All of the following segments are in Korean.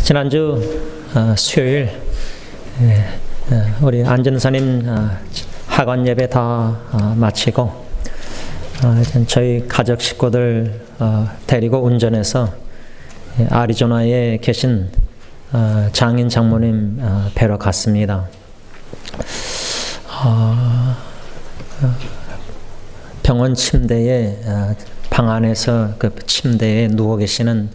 지난주 수요일 우리 안전사님 학원 예배 다 마치고 저희 가족 식구들 데리고 운전해서 아리조나에 계신 장인 장모님 뵈러 갔습니다. 병원 침대에 방 안에서 그 침대에 누워 계시는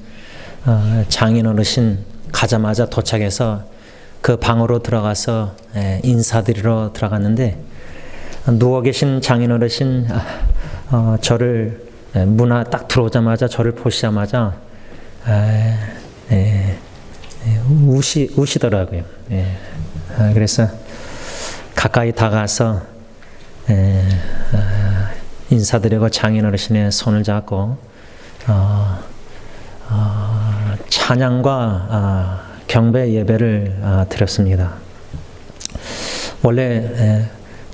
장인 어르신 가자마자 도착해서 그 방으로 들어가서 인사드리러 들어갔는데 누워 계신 장인 어르신 저를 문 딱 들어오자마자 저를 보시자마자 우시더라고요. 그래서 가까이 다가서 인사드리고 장인 어르신의 손을 잡고 찬양과 경배 예배를 드렸습니다. 원래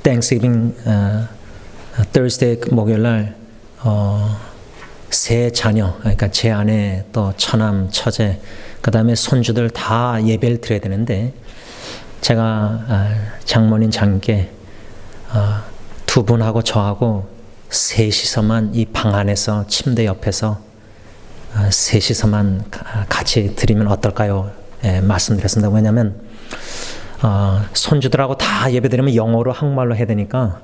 Thanksgiving Thursday 목요일날 세 자녀, 그러니까 제 아내 또 처남, 처제, 그 다음에 손주들 다 예배를 드려야 되는데 제가 장모님 장님께 두 분하고 저하고 셋이서만 이 방 안에서 침대 옆에서 셋이서만 같이 드리면 어떨까요? 말씀드렸습니다. 왜냐하면 손주들하고 다 예배드리면 영어로 한국말로 해야 되니까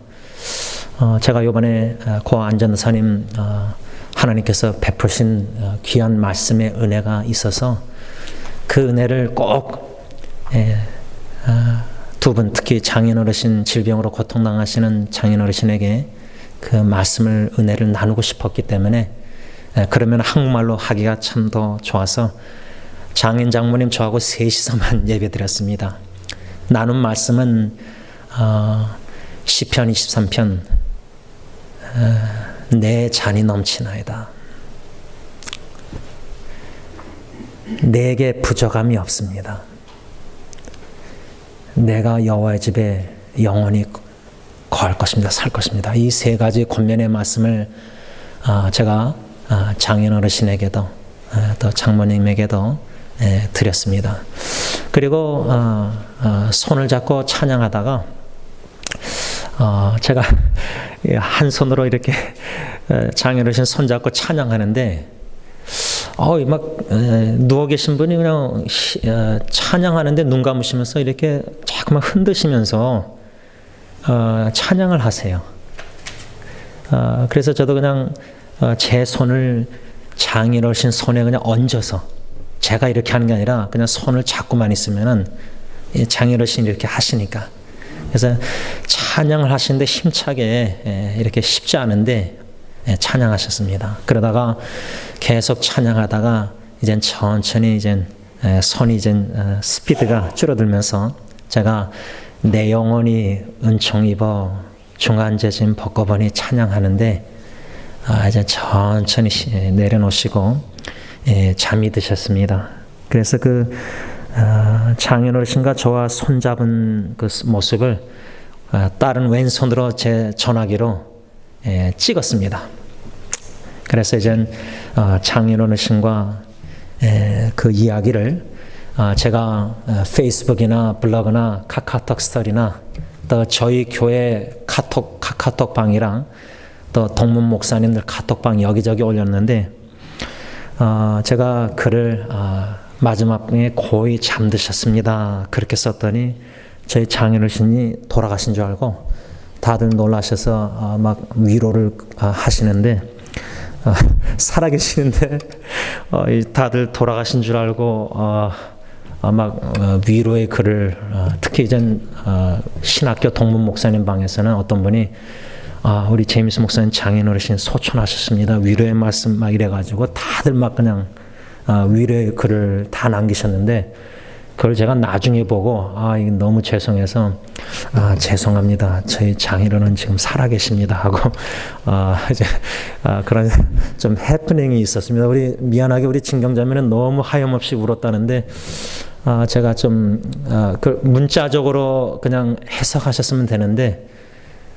제가 이번에 고 안전사님 하나님께서 베푸신 귀한 말씀의 은혜가 있어서 그 은혜를 꼭 두 분, 특히 장인 어르신, 질병으로 고통당하시는 장인 어르신에게 그 말씀을, 은혜를 나누고 싶었기 때문에 그러면 한국말로 하기가 참 더 좋아서 장인 장모님 저하고 셋이서만 예배드렸습니다. 나눈 말씀은 시편 23편 내 잔이 넘치나이다. 내게 부족함이 없습니다. 내가 여호와의 집에 영원히 거할 것입니다. 살 것입니다. 이 세 가지 권면의 말씀을 제가 장인 어르신에게도 또 장모님에게도 드렸습니다. 그리고 손을 잡고 찬양하다가 제가 한 손으로 이렇게 장인 어르신 손 잡고 찬양하는데 막 누워 계신 분이 그냥 찬양하는데 눈 감으시면서 이렇게 자꾸만 흔드시면서 찬양을 하세요. 그래서 저도 그냥 제 손을 장인 어르신 손에 그냥 얹어서 제가 이렇게 하는 게 아니라 그냥 손을 잡고만 있으면은 장인 어르신이 이렇게 하시니까 그래서 찬양을 하시는데 힘차게 이렇게 쉽지 않은데 찬양하셨습니다. 그러다가 계속 찬양하다가 이젠 천천히 손이 스피드가 줄어들면서 제가 내 영혼이 은총 입어 중한죄짐 벗고보니 찬양하는데 이제 천천히 내려놓으시고 잠이 드셨습니다. 그래서 그 장인 어르신과 저와 손잡은 그 모습을 다른 왼손으로 제 전화기로 찍었습니다. 그래서 이제 장인 어르신과 그 이야기를 제가 페이스북이나 블로그나 카카오톡 스토리나 또 저희 교회 카톡방이랑 또 동문 목사님들 카톡방 여기저기 올렸는데 제가 글을 마지막에 고이 잠드셨습니다. 그렇게 썼더니 저희 장인 어르신이 돌아가신 줄 알고 다들 놀라셔서 막 위로를 하시는데 살아계시는데 다들 돌아가신 줄 알고 막 위로의 글을 특히 이젠 신학교 동문 목사님 방에서는 어떤 분이 우리 제임스 목사님 장인 어르신 소천하셨습니다. 위로의 말씀 막 이래가지고 다들 막 그냥 위로의 글을 다 남기셨는데 그걸 제가 나중에 보고 이게 너무 죄송해서 죄송합니다. 저희 장인어른 지금 살아계십니다 하고 이제 그런 좀 해프닝이 있었습니다. 미안하게 우리 진경자매는 너무 하염없이 울었다는데 제가 좀 그 문자적으로 그냥 해석하셨으면 되는데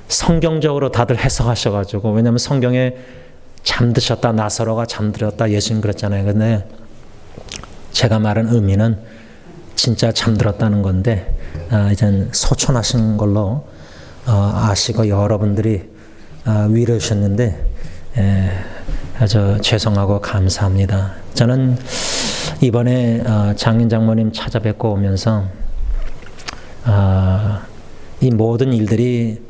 성경적으로 다들 해석하셔가지고 왜냐하면 성경에 잠드셨다 나사로가 잠들었다 예수님 그랬잖아요. 근데 제가 말한 의미는 진짜 잠들었다는 건데 이젠 소천하신 걸로 아시고 여러분들이 위로해 주셨는데 아주 죄송하고 감사합니다. 저는 이번에 장인 장모님 찾아뵙고 오면서 이 모든 일들이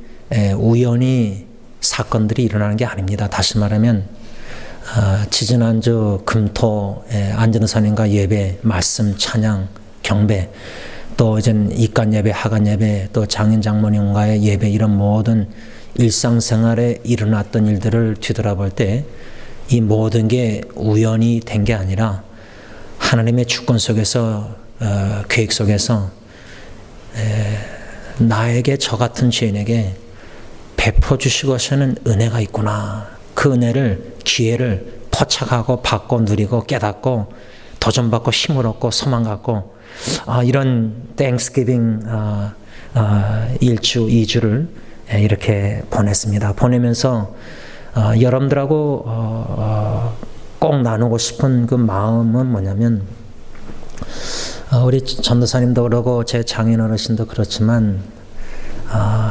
우연히 사건들이 일어나는 게 아닙니다. 다시 말하면 지지난주 금토 안전사님과 예배, 말씀, 찬양, 경배, 또 이젠 입간 예배, 하간 예배, 또 장인 장모님과의 예배, 이런 모든 일상생활에 일어났던 일들을 뒤돌아볼 때 이 모든 게 우연히 된 게 아니라 하나님의 주권 속에서 계획 속에서 나에게, 저 같은 죄인에게 베풀어 주시고 하시는 은혜가 있구나. 그 은혜를, 기회를 포착하고 받고 누리고 깨닫고 도전받고 힘을 얻고 소망 갖고 이런 땡스기빙 1주, 2주를 이렇게 보냈습니다. 보내면서 여러분들하고 꼭 나누고 싶은 그 마음은 뭐냐면, 우리 전도사님도 그러고 제 장인 어르신도 그렇지만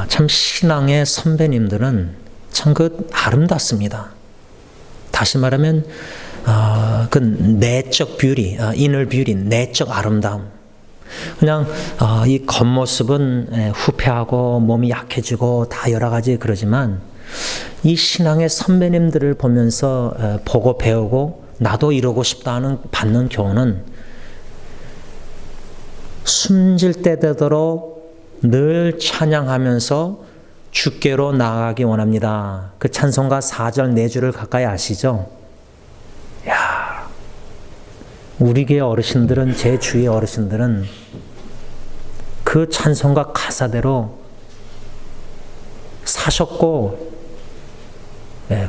참 신앙의 선배님들은 참 그 아름답습니다. 다시 말하면 그 내적 뷰티, 이너 뷰티, 내적 아름다움. 그냥 이 겉모습은 후패하고 몸이 약해지고 다 여러 가지 그러지만 이 신앙의 선배님들을 보면서 보고 배우고 나도 이러고 싶다는 받는 교훈은 숨질 때 되도록 늘 찬양하면서 주께로 나아가기 원합니다. 그 찬송가 4절 4줄을 가까이 아시죠? 야, 우리 교회 어르신들은, 제 주위의 어르신들은 그 찬송가 가사대로 사셨고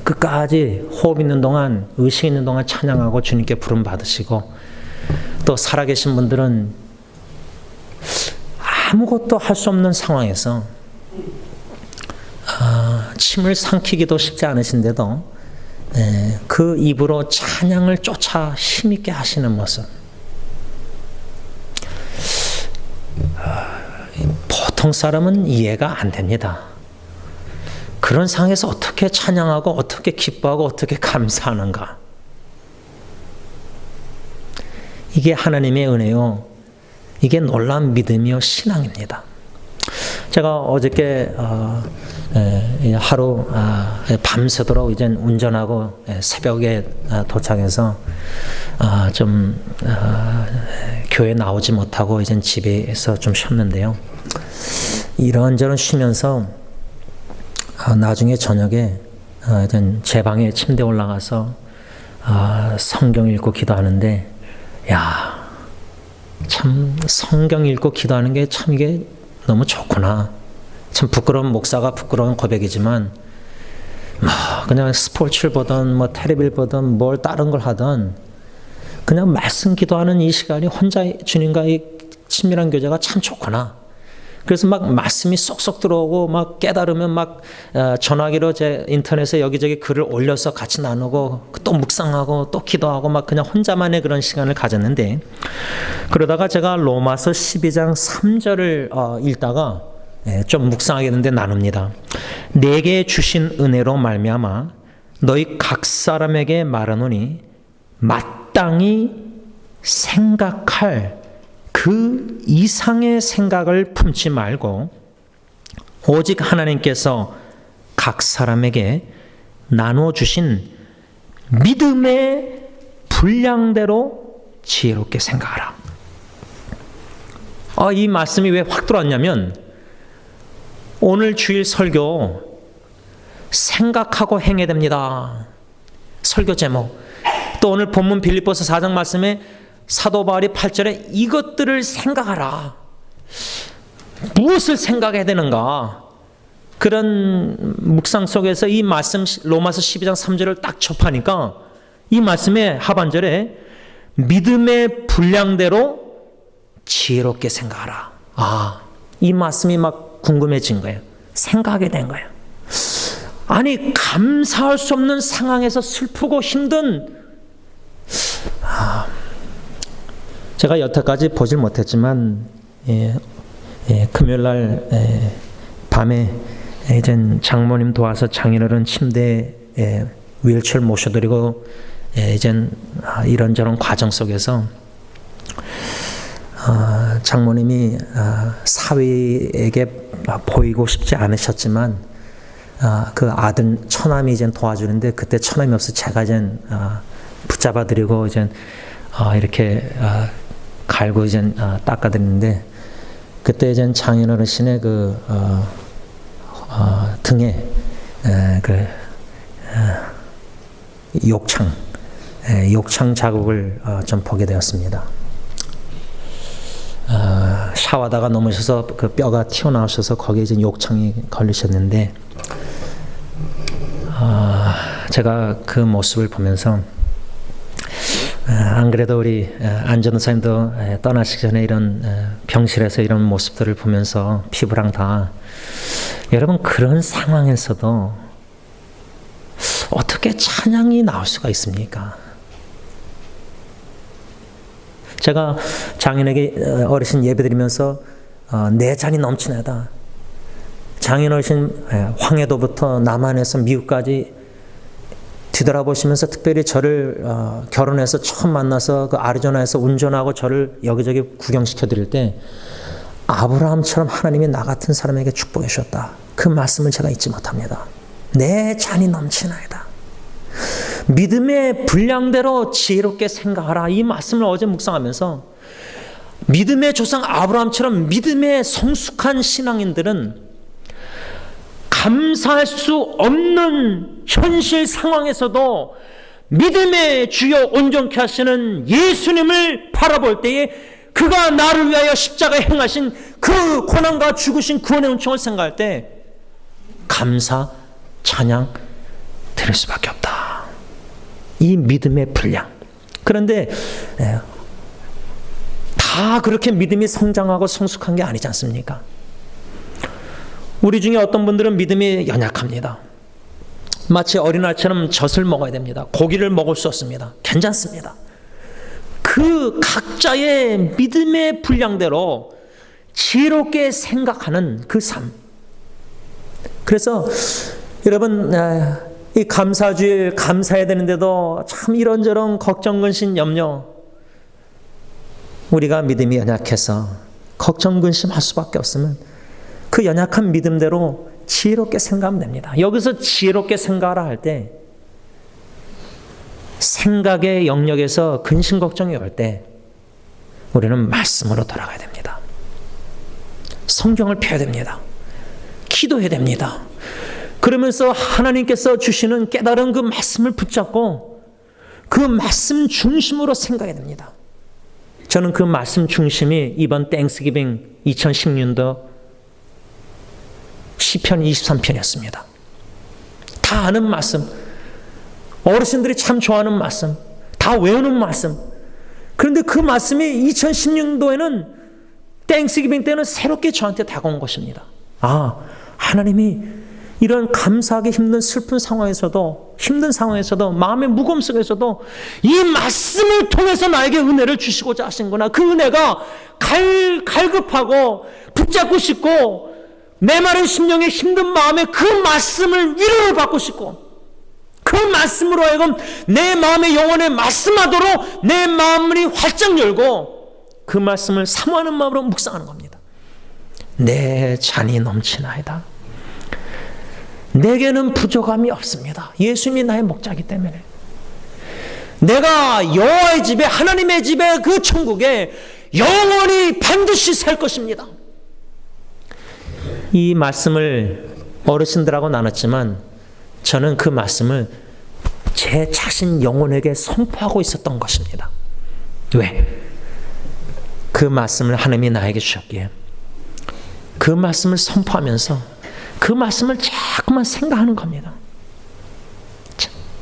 끝까지 호흡 있는 동안, 의식 있는 동안 찬양하고 주님께 부름 받으시고, 또 살아계신 분들은 아무것도 할 수 없는 상황에서 침을 삼키기도 쉽지 않으신데도 그 입으로 찬양을 쫓아 힘있게 하시는 모습, 보통 사람은 이해가 안 됩니다. 그런 상황에서 어떻게 찬양하고 어떻게 기뻐하고 어떻게 감사하는가. 이게 하나님의 은혜요, 이게 놀라운 믿음이요 신앙입니다. 제가 어저께 하루 밤새도록 이제 운전하고 새벽에 도착해서 좀 교회 나오지 못하고 이제 집에서 좀 쉬었는데요. 이런저런 쉬면서 나중에 저녁에 제 방에 침대에 올라가서 성경 읽고 기도하는데, 야, 참 성경 읽고 기도하는 게 참 이게 너무 좋구나. 참 부끄러운 목사가 부끄러운 고백이지만 그냥 스포츠를 보든 뭐 텔레비를 보든 뭘 다른 걸 하든 그냥 말씀 기도하는 이 시간이 혼자 주님과의 친밀한 교제가 참 좋구나. 그래서 막 말씀이 쏙쏙 들어오고 막 깨달으면 막 전화기로 제 인터넷에 여기저기 글을 올려서 같이 나누고 또 묵상하고 또 기도하고 막 그냥 혼자만의 그런 시간을 가졌는데, 그러다가 제가 로마서 12장 3절을 읽다가 좀 묵상하겠는데 나눕니다. 내게 주신 은혜로 말미암아 너희 각 사람에게 말하노니 마땅히 생각할 그 이상의 생각을 품지 말고 오직 하나님께서 각 사람에게 나누어 주신 믿음의 분량대로 지혜롭게 생각하라. 이 말씀이 왜 확 들어왔냐면, 오늘 주일 설교 생각하고 행해야 됩니다. 설교 제목. 또 오늘 본문 빌립보서 4장 말씀에 사도 바울이 8절에 이것들을 생각하라. 무엇을 생각해야 되는가? 그런 묵상 속에서 이 말씀 로마서 12장 3절을 딱 접하니까 이 말씀의 하반절에 믿음의 분량대로 지혜롭게 생각하라. 이 말씀이 막 궁금해진 거예요. 생각하게 된 거예요. 아니, 감사할 수 없는 상황에서 슬프고 힘든 제가 여태까지 보질 못했지만 금요일 날 밤에 이제 장모님 도와서 장인어른 침대에 휠체어를 모셔드리고 이제 이런저런 과정 속에서 장모님이 사위에게 보이고 싶지 않으셨지만 그 아들 처남이 이제 도와주는데 그때 처남이 없어 제가 이제 붙잡아드리고 이제 이렇게 갈고 이제 닦아드리는데 그때 이제 장인어르신의 그 등에 그 욕창 자국을 좀 보게 되었습니다. 샤워하다가 넘으셔서 그 뼈가 튀어나오셔서 거기에 이제 욕창이 걸리셨는데 제가 그 모습을 보면서 안 그래도 우리 안 전도사님도 떠나시기 전에 이런 병실에서 이런 모습들을 보면서 피부랑 다 여러분 그런 상황에서도 어떻게 찬양이 나올 수가 있습니까? 제가 장인에게 어르신 예배드리면서 내 잔이 넘치나다. 장인 어르신 황해도부터 남한에서 미국까지 뒤돌아보시면서 특별히 저를 결혼해서 처음 만나서 그 아리조나에서 운전하고 저를 여기저기 구경시켜 드릴 때 아브라함처럼 하나님이 나 같은 사람에게 축복해 주셨다. 그 말씀을 제가 잊지 못합니다. 내 잔이 넘치나이다. 믿음의 분량대로 지혜롭게 생각하라. 이 말씀을 어제 묵상하면서 믿음의 조상 아브라함처럼 믿음의 성숙한 신앙인들은 감사할 수 없는 현실 상황에서도 믿음의 주여 온전케 하시는 예수님을 바라볼 때에 그가 나를 위하여 십자가에 행하신 그 고난과 죽으신 구원의 은총을 생각할 때 감사, 찬양 드릴 수밖에 없다. 이 믿음의 분량. 그런데 다 그렇게 믿음이 성장하고 성숙한 게 아니지 않습니까? 우리 중에 어떤 분들은 믿음이 연약합니다. 마치 어린아이처럼 젖을 먹어야 됩니다. 고기를 먹을 수 없습니다. 괜찮습니다. 그 각자의 믿음의 분량대로 지혜롭게 생각하는 그 삶. 그래서 여러분 이 감사주일 감사해야 되는데도 참 이런저런 걱정, 근심, 염려 우리가 믿음이 연약해서 걱정, 근심할 수밖에 없으면 그 연약한 믿음대로 지혜롭게 생각하면 됩니다. 여기서 지혜롭게 생각하라 할 때 생각의 영역에서 근심 걱정이 올 때 우리는 말씀으로 돌아가야 됩니다. 성경을 펴야 됩니다. 기도해야 됩니다. 그러면서 하나님께서 주시는 깨달은 그 말씀을 붙잡고 그 말씀 중심으로 생각해야 됩니다. 저는 그 말씀 중심이 이번 땡스기빙 2016년도 시편 23편이었습니다. 다 아는 말씀, 어르신들이 참 좋아하는 말씀, 다 외우는 말씀. 그런데 그 말씀이 2016년도에는 땡스기빙 때는 새롭게 저한테 다가온 것입니다. 하나님이 이런 감사하기 힘든 슬픈 상황에서도, 힘든 상황에서도, 마음의 무거움 속에서도 이 말씀을 통해서 나에게 은혜를 주시고자 하신구나. 그 은혜가 갈급하고 붙잡고 싶고 내 마른 심령의 힘든 마음에 그 말씀을 위로를 받고 싶고 그 말씀으로 하여금 내 마음의 영혼에 말씀하도록 내 마음이 활짝 열고 그 말씀을 사모하는 마음으로 묵상하는 겁니다. 내 잔이 넘치나이다. 내게는 부족함이 없습니다. 예수님이 나의 목자이기 때문에 내가 여호와의 집에, 하나님의 집에, 그 천국에 영원히 반드시 살 것입니다. 이 말씀을 어르신들하고 나눴지만 저는 그 말씀을 제 자신 영혼에게 선포하고 있었던 것입니다. 왜? 그 말씀을 하나님이 나에게 주셨기에 그 말씀을 선포하면서 그 말씀을 자꾸만 생각하는 겁니다.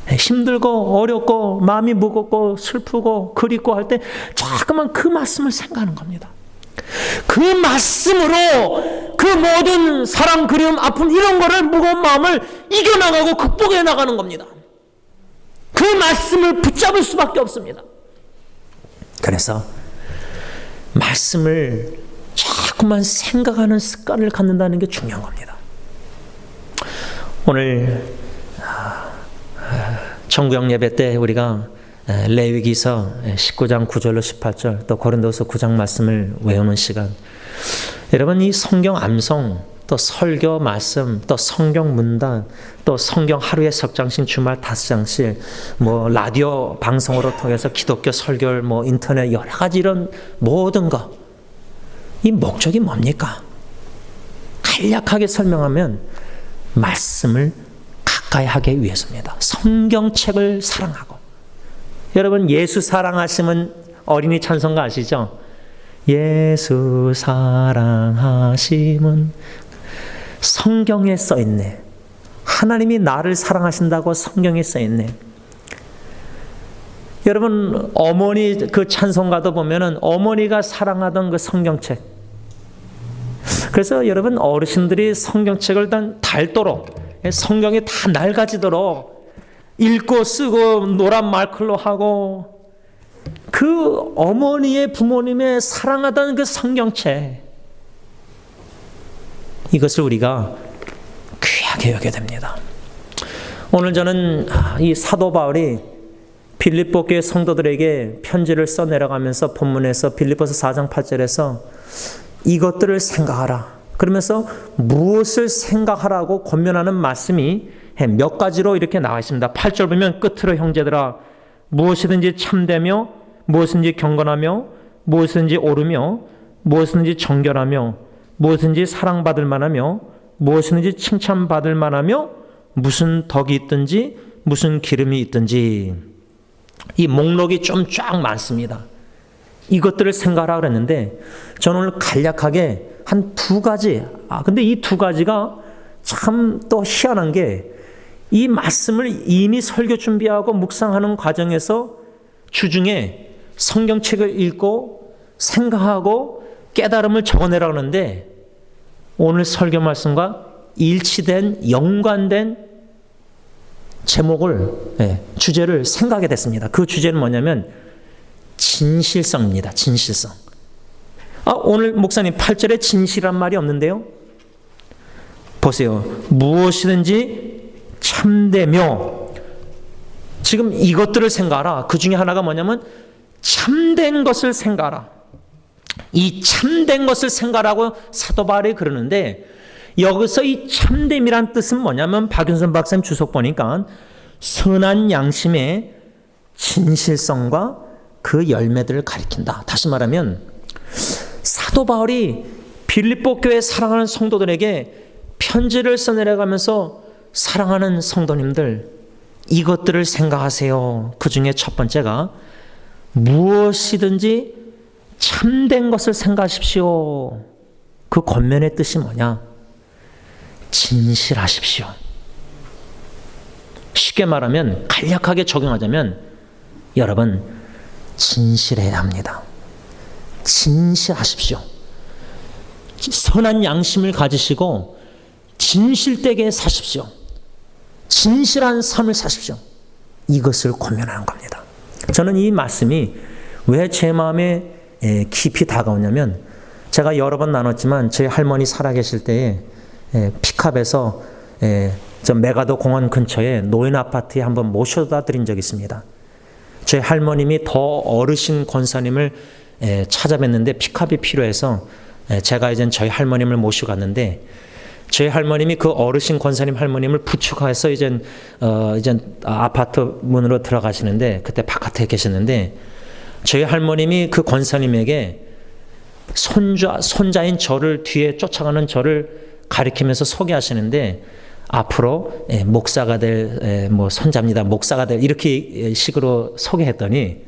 힘들고 어렵고 마음이 무겁고 슬프고 그립고 할 때 자꾸만 그 말씀을 생각하는 겁니다. 그 말씀으로 그 모든 사랑, 그리움, 아픔 이런 거를 무거운 마음을 이겨나가고 극복해 나가는 겁니다. 그 말씀을 붙잡을 수밖에 없습니다. 그래서 말씀을 자꾸만 생각하는 습관을 갖는다는 게 중요한 겁니다. 오늘 정구영 예배 때 우리가 레위기서 19장 9절로 18절 또 고린도서 9장 말씀을 외우는 시간, 여러분 이 성경 암송 또 설교 말씀 또 성경 문단 또 성경 하루에 석 장씩 주말 5장씩 뭐 라디오 방송으로 통해서 기독교 설교 뭐 인터넷 여러 가지 이런 모든 거, 이 목적이 뭡니까? 간략하게 설명하면 말씀을 가까이 하기 위해서입니다. 성경책을 사랑하고. 여러분 예수 사랑하시면 어린이 찬송가 아시죠? 예수 사랑하심은 성경에 써있네. 하나님이 나를 사랑하신다고 성경에 써있네. 여러분 어머니 그 찬송가도 보면은 어머니가 사랑하던 그 성경책. 그래서 여러분 어르신들이 성경책을 닳도록 성경이 다 낡아지도록 읽고 쓰고 노란 말글로 하고, 그 어머니의 부모님의 사랑하던 그 성경책, 이것을 우리가 귀하게 여겨야 됩니다. 오늘 저는 이 사도 바울이 빌립보 교회 성도들에게 편지를 써내려가면서 본문에서 빌립보서 4장 8절에서 이것들을 생각하라, 그러면서 무엇을 생각하라고 권면하는 말씀이 몇 가지로 이렇게 나와 있습니다. 8절 보면 끝으로 형제들아 무엇이든지 참되며 무엇이든지 경건하며 무엇이든지 옳으며 무엇이든지 정결하며 무엇이든지 사랑받을 만하며 무엇이든지 칭찬받을 만하며 무슨 덕이 있든지 무슨 기름이 있든지, 이 목록이 좀 쫙 많습니다. 이것들을 생각하라 그랬는데 저는 오늘 간략하게 한 2가지, 근데 이 2가지가 참 또 희한한 게, 이 말씀을 이미 설교 준비하고 묵상하는 과정에서 주중에 성경책을 읽고 생각하고 깨달음을 적어내라 하는데, 오늘 설교 말씀과 일치된 연관된 제목을, 주제를 생각하게 됐습니다. 그 주제는 뭐냐면 진실성입니다. 진실성. 오늘 목사님 8절에 진실이란 말이 없는데요. 보세요. 무엇이든지 참되며, 지금 이것들을 생각하라. 그 중에 하나가 뭐냐면 참된 것을 생각하라. 이 참된 것을 생각하라고 사도 바울이 그러는데, 여기서 이 참됨이란 뜻은 뭐냐면 박윤선 박사님 주석 보니까 선한 양심의 진실성과 그 열매들을 가리킨다. 다시 말하면 사도 바울이 빌립보 교회 사랑하는 성도들에게 편지를 써내려가면서 사랑하는 성도님들, 이것들을 생각하세요. 그 중에 첫 번째가 무엇이든지 참된 것을 생각하십시오. 그 권면의 뜻이 뭐냐? 진실하십시오. 쉽게 말하면 간략하게 적용하자면 여러분 진실해야 합니다. 진실하십시오. 선한 양심을 가지시고 진실되게 사십시오. 진실한 삶을 사십시오. 이것을 권면하는 겁니다. 저는 이 말씀이 왜 제 마음에 깊이 다가오냐면, 제가 여러 번 나눴지만 저희 할머니 살아계실 때에 픽업에서 저 메가도 공원 근처에 노인 아파트에 한번 모셔다 드린 적이 있습니다. 저희 할머님이 더 어르신 권사님을 찾아뵀는데 픽업이 필요해서 제가 이제 저희 할머님을 모시고 갔는데, 저희 할머님이 그 어르신 권사님 할머님을 부축해서 이제 아파트 문으로 들어가시는데, 그때 바깥에 계셨는데 저희 할머님이 그 권사님에게 손자인 저를, 뒤에 쫓아가는 저를 가리키면서 소개하시는데, 앞으로 목사가 될 손자입니다. 목사가 될, 이렇게 식으로 소개했더니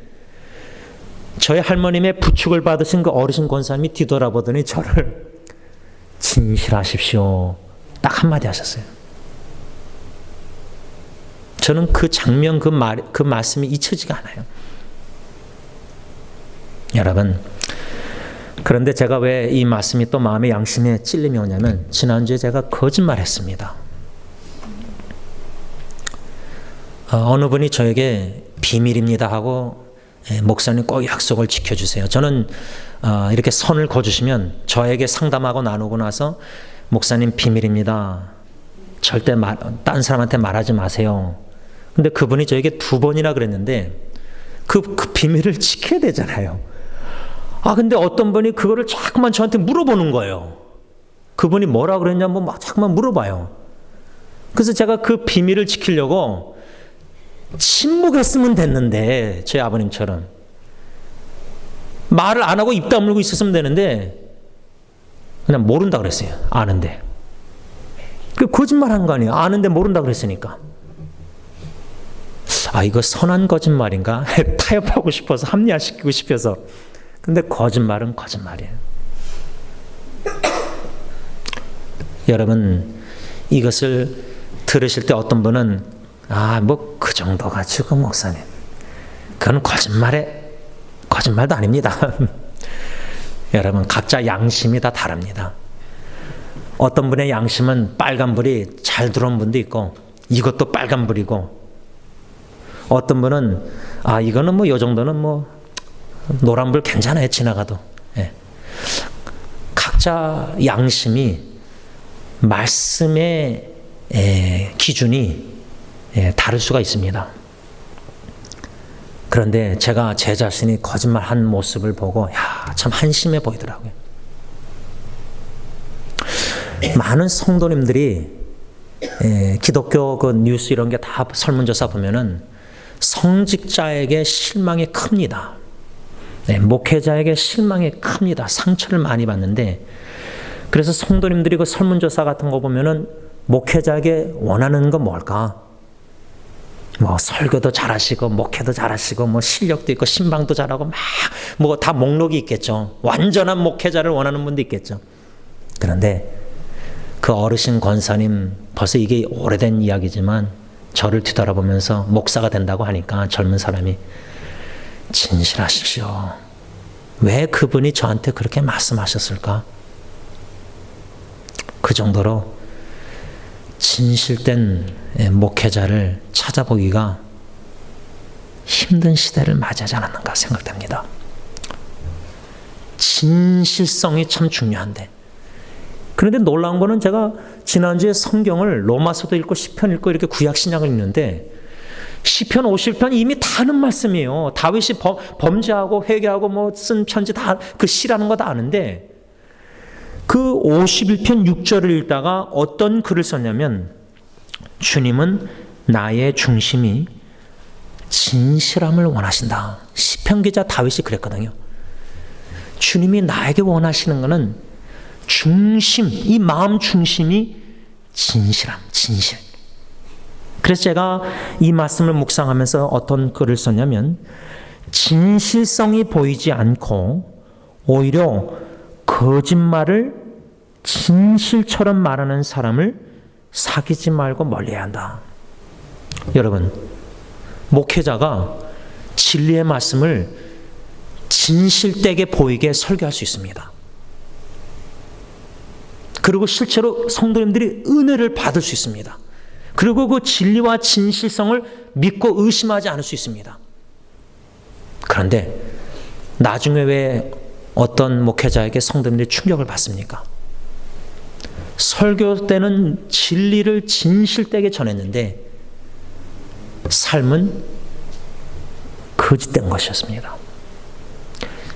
저희 할머님의 부축을 받으신 그 어르신 권사님이 뒤돌아보더니 저를 진실하십시오. 딱 한마디 하셨어요. 저는 그 장면, 그 말씀이 잊혀지가 않아요. 여러분, 그런데 제가 왜 이 말씀이 또 마음의 양심에 찔림이 오냐면, 지난주에 제가 거짓말했습니다. 어느 분이 저에게 비밀입니다 하고 목사님 꼭 약속을 지켜주세요. 저는 이렇게 선을 거주시면 저에게 상담하고 나누고 나서 목사님 비밀입니다. 절대 딴 사람한테 말하지 마세요. 근데 그분이 저에게 2번이나 그랬는데 그 비밀을 지켜야 되잖아요. 근데 어떤 분이 그거를 자꾸만 저한테 물어보는 거예요. 그분이 뭐라 그랬냐 막 자꾸만 물어봐요. 그래서 제가 그 비밀을 지키려고 침묵했으면 됐는데, 제 아버님처럼 말을 안 하고 입 다물고 있었으면 되는데 그냥 모른다 그랬어요. 아는데. 그 거짓말한 거 아니에요. 아는데 모른다 그랬으니까. 이거 선한 거짓말인가? 타협하고 싶어서, 합리화시키고 싶어서. 근데 거짓말은 거짓말이에요. 여러분, 이것을 들으실 때 어떤 분은 뭐 그 정도 가지고 목사님, 그건 거짓말도 아닙니다. 여러분, 각자 양심이 다 다릅니다. 어떤 분의 양심은 빨간불이 잘 들어온 분도 있고 이것도 빨간불이고, 어떤 분은 이거는 뭐 요 정도는 뭐 노란불 괜찮아요, 지나가도. 예. 각자 양심이, 말씀의 기준이 다를 수가 있습니다. 그런데 제가 제 자신이 거짓말한 모습을 보고 참 한심해 보이더라고요. 많은 성도님들이 기독교 그 뉴스 이런 게 다 설문조사 보면은 성직자에게 실망이 큽니다. 목회자에게 실망이 큽니다. 상처를 많이 받는데, 그래서 성도님들이 그 설문조사 같은 거 보면은 목회자에게 원하는 건 뭘까? 뭐 설교도 잘하시고 목회도 잘하시고 뭐 실력도 있고 신방도 잘하고 막 뭐 다 목록이 있겠죠. 완전한 목회자를 원하는 분도 있겠죠. 그런데 그 어르신 권사님, 벌써 이게 오래된 이야기지만 저를 뒤돌아보면서 목사가 된다고 하니까 젊은 사람이, 진실하십시오. 왜 그분이 저한테 그렇게 말씀하셨을까? 그 정도로 진실된 목회자를 찾아보기가 힘든 시대를 맞이하지 않았는가 생각됩니다. 진실성이 참 중요한데, 그런데 놀라운 거는 제가 지난주에 성경을 로마서도 읽고 시편 읽고 이렇게 구약 신약을 읽는데, 시편 50편 이미 다 아는 말씀이에요. 다윗이 범죄하고 회개하고 뭐 쓴 편지 다 그 시라는 거 다 아는데, 그 51편 6절을 읽다가 어떤 글을 썼냐면, 주님은 나의 중심이 진실함을 원하신다. 시편 기자 다윗이 그랬거든요. 주님이 나에게 원하시는 것은 중심, 이 마음 중심이 진실함, 진실. 그래서 제가 이 말씀을 묵상하면서 어떤 글을 썼냐면, 진실성이 보이지 않고 오히려 거짓말을 진실처럼 말하는 사람을 사귀지 말고 멀리해야 한다. 여러분, 목회자가 진리의 말씀을 진실되게 보이게 설교할 수 있습니다. 그리고 실제로 성도님들이 은혜를 받을 수 있습니다. 그리고 그 진리와 진실성을 믿고 의심하지 않을 수 있습니다. 그런데 나중에 왜 어떤 목회자에게 성도님들이 충격을 받습니까? 설교 때는 진리를 진실되게 전했는데 삶은 거짓된 것이었습니다.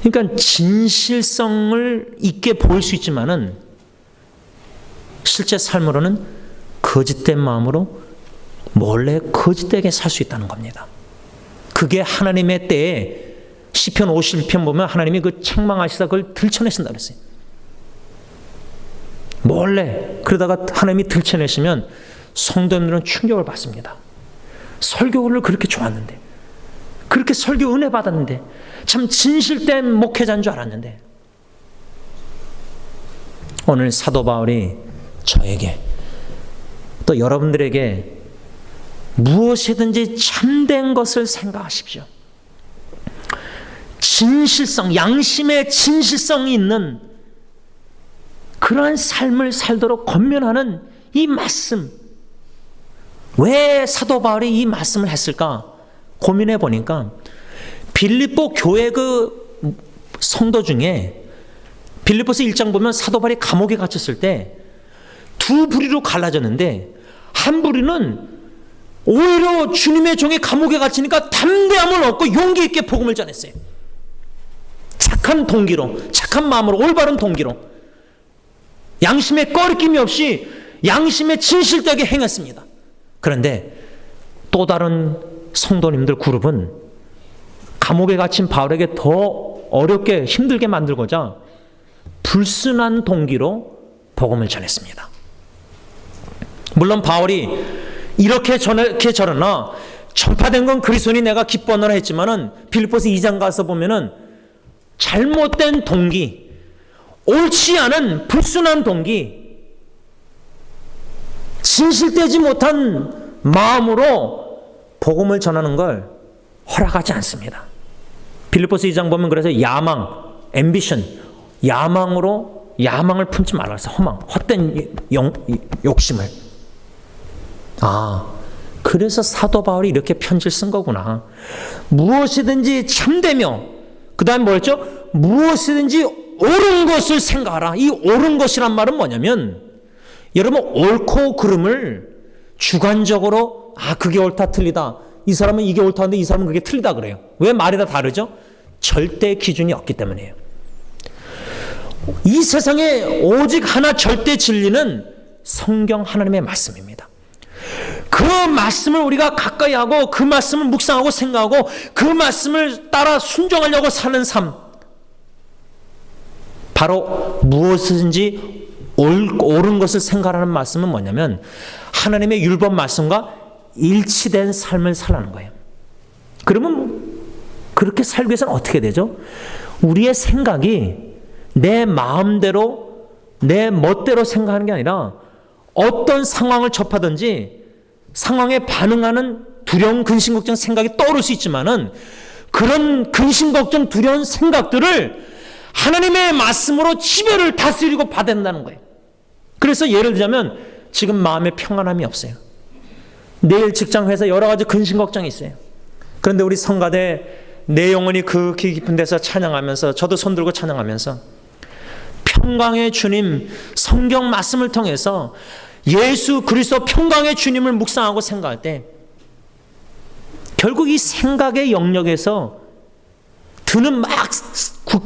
그러니까 진실성을 있게 보일 수 있지만은 실제 삶으로는 거짓된 마음으로 몰래 거짓되게 살 수 있다는 겁니다. 그게 하나님의 때에 시편 51편 보면 하나님이 그 책망하시다 그걸 들춰내신다 그랬어요. 몰래 그러다가 하나님이 들춰내시면 성도님들은 충격을 받습니다. 설교를 그렇게 좋았는데, 그렇게 설교 은혜 받았는데, 참 진실된 목회자인 줄 알았는데, 오늘 사도 바울이 저에게 또 여러분들에게 무엇이든지 참된 것을 생각하십시오. 진실성, 양심의 진실성이 있는 그러한 삶을 살도록 권면하는 이 말씀. 왜 사도 바울이 이 말씀을 했을까 고민해 보니까 빌립보 교회 그 성도 중에 빌립보서 1장 보면 사도 바울이 감옥에 갇혔을 때 두 부리로 갈라졌는데 한 부리는 오히려 주님의 종이 감옥에 갇히니까 담대함을 얻고 용기 있게 복음을 전했어요. 착한 동기로, 착한 마음으로, 올바른 동기로, 양심에 꺼리낌이 없이 양심에 진실되게 행했습니다. 그런데 또 다른 성도님들 그룹은 감옥에 갇힌 바울에게 더 어렵게 힘들게 만들고자 불순한 동기로 복음을 전했습니다. 물론 바울이 이렇게 저러나 전파된 건 그리스도니 내가 기뻐하노라 했지만은 빌립보서 2장 가서 보면은 잘못된 동기, 옳지 않은 불순한 동기, 진실되지 못한 마음으로 복음을 전하는 걸 허락하지 않습니다. 빌립보서 2장 보면 그래서 야망, 앰비션, 야망을 품지 말라 해서 헛된 욕심을. 그래서 사도 바울이 이렇게 편지를 쓴 거구나. 무엇이든지 참되며, 그 다음에 뭐였죠? 무엇이든지 옳은 것을 생각하라. 이 옳은 것이란 말은 뭐냐면, 여러분 옳고 그름을 주관적으로 그게 옳다 틀리다, 이 사람은 이게 옳다는데 이 사람은 그게 틀리다 그래요. 왜 말이 다 다르죠? 절대 기준이 없기 때문이에요. 이 세상에 오직 하나 절대 진리는 성경 하나님의 말씀입니다. 그 말씀을 우리가 가까이 하고 그 말씀을 묵상하고 생각하고 그 말씀을 따라 순종하려고 사는 삶, 바로 무엇이든지 옳은 것을 생각하는 말씀은 뭐냐면 하나님의 율법 말씀과 일치된 삶을 살라는 거예요. 그러면 그렇게 살기 위해서는 어떻게 되죠? 우리의 생각이 내 마음대로 내 멋대로 생각하는 게 아니라 어떤 상황을 접하든지 상황에 반응하는 두려움, 근심, 걱정 생각이 떠오를 수 있지만은 그런 근심, 걱정, 두려운 생각들을 하나님의 말씀으로 지배를 다스리고 받아낸다는 거예요. 그래서 예를 들자면 지금 마음에 평안함이 없어요. 내일 직장, 회사 여러 가지 근심, 걱정이 있어요. 그런데 우리 성가대 내 영혼이 그 깊은 데서 찬양하면서, 저도 손 들고 찬양하면서 평강의 주님, 성경 말씀을 통해서 예수 그리스도 평강의 주님을 묵상하고 생각할 때 결국 이 생각의 영역에서 드는 막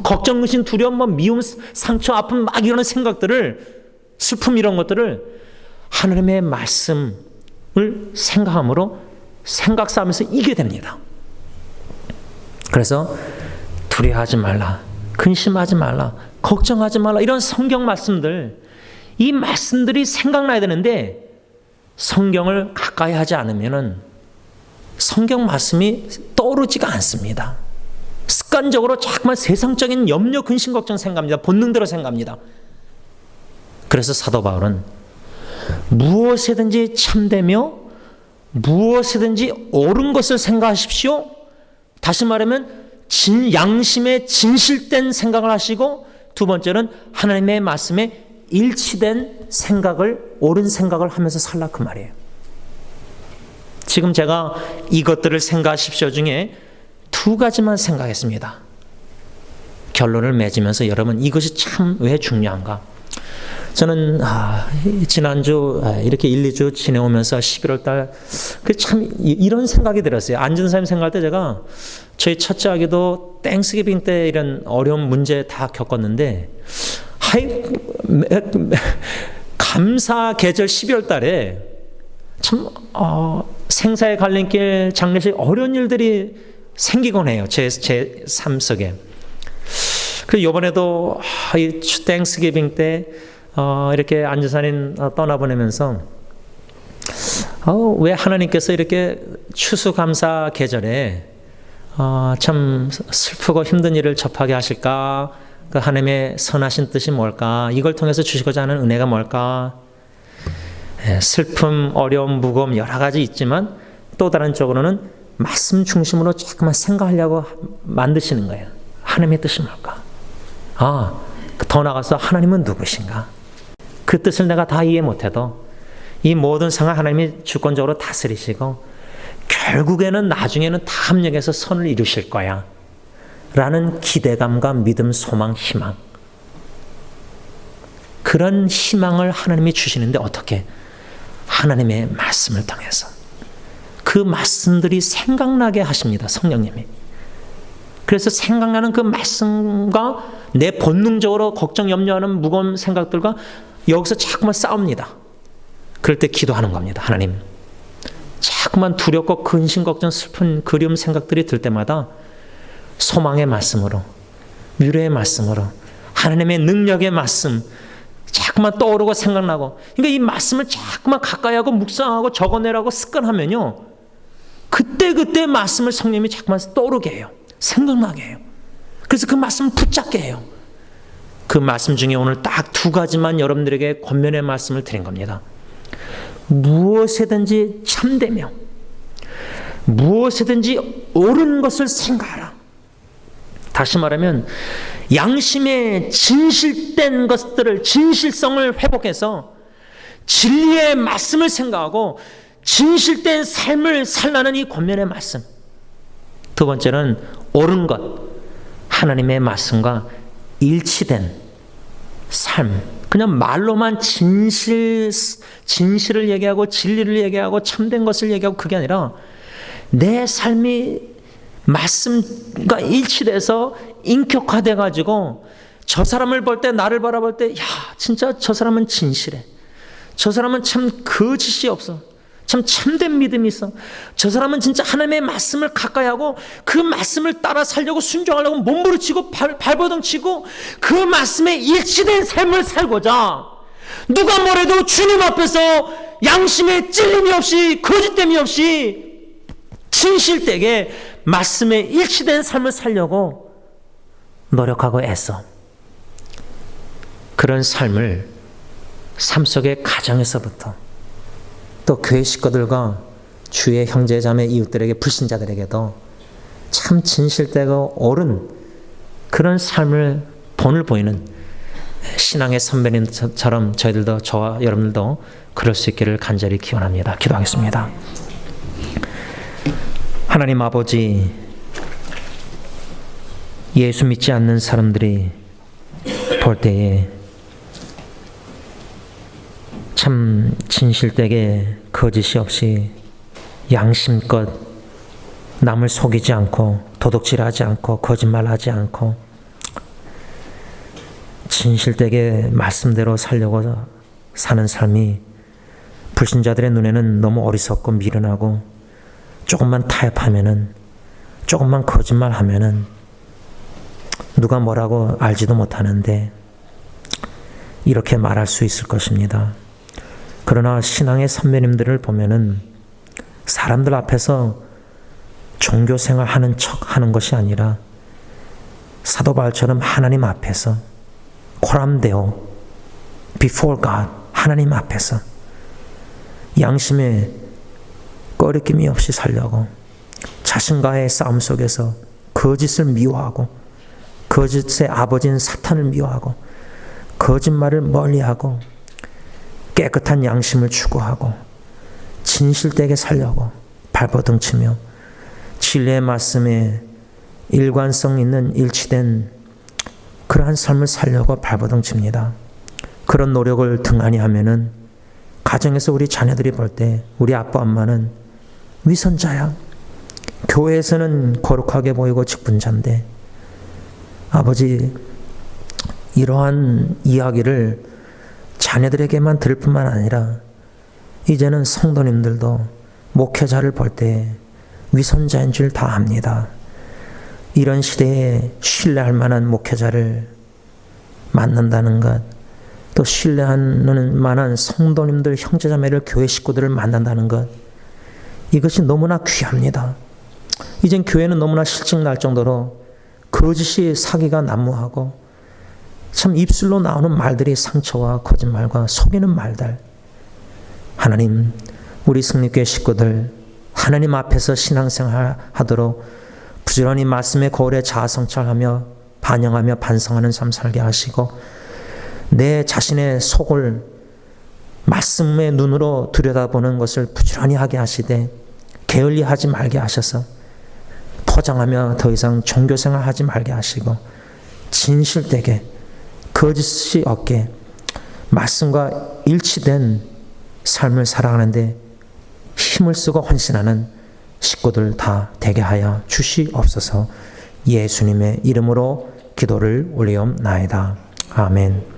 걱정, 근심, 두려움, 미움, 상처, 아픔 막 이런 생각들을, 슬픔 이런 것들을 하나님의 말씀을 생각함으로 생각 싸움에서 이기게 됩니다. 그래서 두려워하지 말라, 근심하지 말라, 걱정하지 말라, 이런 성경 말씀들, 이 말씀들이 생각나야 되는데 성경을 가까이 하지 않으면은 성경 말씀이 떠오르지가 않습니다. 습관적으로 자꾸만 세상적인 염려, 근심, 걱정 생각합니다. 본능대로 생각합니다. 그래서 사도 바울은 무엇이든지 참되며 무엇이든지 옳은 것을 생각하십시오. 다시 말하면 양심에 진실된 생각을 하시고, 두 번째는 하나님의 말씀에 일치된 생각을, 옳은 생각을 하면서 살라 그 말이에요. 지금 제가 이것들을 생각하십시오 중에 두 가지만 생각했습니다. 결론을 맺으면서 여러분 이것이 참 왜 중요한가? 저는 지난주 이렇게 1, 2주 지내오면서 11월 달 참 이런 생각이 들었어요. 안전사님 생각할 때 제가 저희 첫째 아기도 땡스기빙 때 이런 어려운 문제 다 겪었는데 감사 계절 12월 달에 참 생사의 갈림길, 장례식 어려운 일들이 생기곤 해요. 제 삶 속에. 그래서 이번에도 이 땡스기빙 때 이렇게 안전사님 떠나보내면서 왜 하나님께서 이렇게 추수감사 계절에 참 슬프고 힘든 일을 접하게 하실까? 그 하나님의 선하신 뜻이 뭘까? 이걸 통해서 주시고자 하는 은혜가 뭘까? 슬픔, 어려움, 무거움 여러 가지 있지만 또 다른 쪽으로는 말씀 중심으로 조금만 생각하려고 만드시는 거예요. 하나님의 뜻이 뭘까? 더 나아가서 하나님은 누구신가? 그 뜻을 내가 다 이해 못해도 이 모든 상황 하나님이 주권적으로 다스리시고 결국에는 나중에는 다 합력해서 선을 이루실 거야. 라는 기대감과 믿음, 소망, 희망. 그런 희망을 하나님이 주시는데 어떻게? 하나님의 말씀을 통해서. 그 말씀들이 생각나게 하십니다. 성령님이. 그래서 생각나는 그 말씀과 내 본능적으로 걱정, 염려하는 무거운 생각들과 여기서 자꾸만 싸웁니다. 그럴 때 기도하는 겁니다. 하나님, 자꾸만 두렵고 근심, 걱정, 슬픈 그리움 생각들이 들 때마다 소망의 말씀으로, 위로의 말씀으로, 하나님의 능력의 말씀 자꾸만 떠오르고 생각나고, 그러니까 이 말씀을 자꾸만 가까이 하고 묵상하고 적어내라고 습관하면요, 그때 말씀을 성령님이 자꾸만 떠오르게 해요. 생각나게 해요. 그래서 그 말씀을 붙잡게 해요. 그 말씀 중에 오늘 딱 두 가지만 여러분들에게 권면의 말씀을 드린 겁니다. 무엇이든지 참되며 무엇이든지 옳은 것을 생각하라. 다시 말하면 양심의 진실된 것들을, 진실성을 회복해서 진리의 말씀을 생각하고 진실된 삶을 살라는 이 권면의 말씀. 두 번째는 옳은 것, 하나님의 말씀과 일치된 삶. 그냥 말로만 진실을 얘기하고 진리를 얘기하고 참된 것을 얘기하고 그게 아니라 내 삶이 말씀과 일치돼서 인격화돼 가지고 저 사람을 볼 때, 나를 바라볼 때, 야, 진짜 저 사람은 진실해. 저 사람은 참 거짓이 없어. 참 참된 믿음이 있어. 저 사람은 진짜 하나님의 말씀을 가까이 하고 그 말씀을 따라 살려고 순종하려고 몸부림치고 발버둥치고 그 말씀에 일치된 삶을 살고자 누가 뭐래도 주님 앞에서 양심에 찔림이 없이 거짓됨이 없이 진실되게 말씀에 일치된 삶을 살려고 노력하고 애써. 그런 삶을 삶 속의 가정에서부터 또 교회 식구들과 주의 형제 자매 이웃들에게, 불신자들에게도 참 진실되고 옳은 그런 삶을 본을 보이는 신앙의 선배님처럼 저희들도, 저와 여러분들도 그럴 수 있기를 간절히 기원합니다. 기도하겠습니다. 하나님 아버지, 예수 믿지 않는 사람들이 볼 때에 참 진실되게 거짓이 없이 양심껏 남을 속이지 않고 도둑질하지 않고 거짓말하지 않고 진실되게 말씀대로 살려고 사는 삶이 불신자들의 눈에는 너무 어리석고 미련하고, 조금만 타협하면은, 조금만 거짓말하면은 누가 뭐라고 알지도 못하는데 이렇게 말할 수 있을 것입니다. 그러나 신앙의 선배님들을 보면은 사람들 앞에서 종교생활 하는 척 하는 것이 아니라 사도 바울처럼 하나님 앞에서 코람데오, before God, 하나님 앞에서 양심에 꺼리낌이 없이 살려고 자신과의 싸움 속에서 거짓을 미워하고 거짓의 아버지인 사탄을 미워하고 거짓말을 멀리하고 깨끗한 양심을 추구하고 진실되게 살려고 발버둥치며 진리의 말씀에 일관성 있는 일치된 그러한 삶을 살려고 발버둥칩니다. 그런 노력을 등한히 하면은 가정에서 우리 자녀들이 볼 때 우리 아빠 엄마는 위선자야. 교회에서는 거룩하게 보이고 직분자인데, 아버지, 이러한 이야기를 자녀들에게만 들을 뿐만 아니라 이제는 성도님들도 목회자를 볼 때 위선자인 줄 다 압니다. 이런 시대에 신뢰할 만한 목회자를 만난다는 것, 또 신뢰하는 만한 성도님들, 형제자매를, 교회 식구들을 만난다는 것, 이것이 너무나 귀합니다. 이젠 교회는 너무나 실증날 정도로 거짓이 사기가 난무하고 참 입술로 나오는 말들이 상처와 거짓말과 속이는 말들. 하나님, 우리 승리교회 식구들 하나님 앞에서 신앙생활 하도록 부지런히 말씀의 거울에 자아성찰하며 반영하며 반성하는 삶 살게 하시고, 내 자신의 속을 말씀의 눈으로 들여다보는 것을 부지런히 하게 하시되 게을리하지 말게 하셔서 포장하며 더 이상 종교생활 하지 말게 하시고 진실되게 거짓이 없게 말씀과 일치된 삶을 살아가는데 힘을 쓰고 헌신하는 식구들 다 되게 하여 주시옵소서. 예수님의 이름으로 기도를 올리옵나이다. 아멘.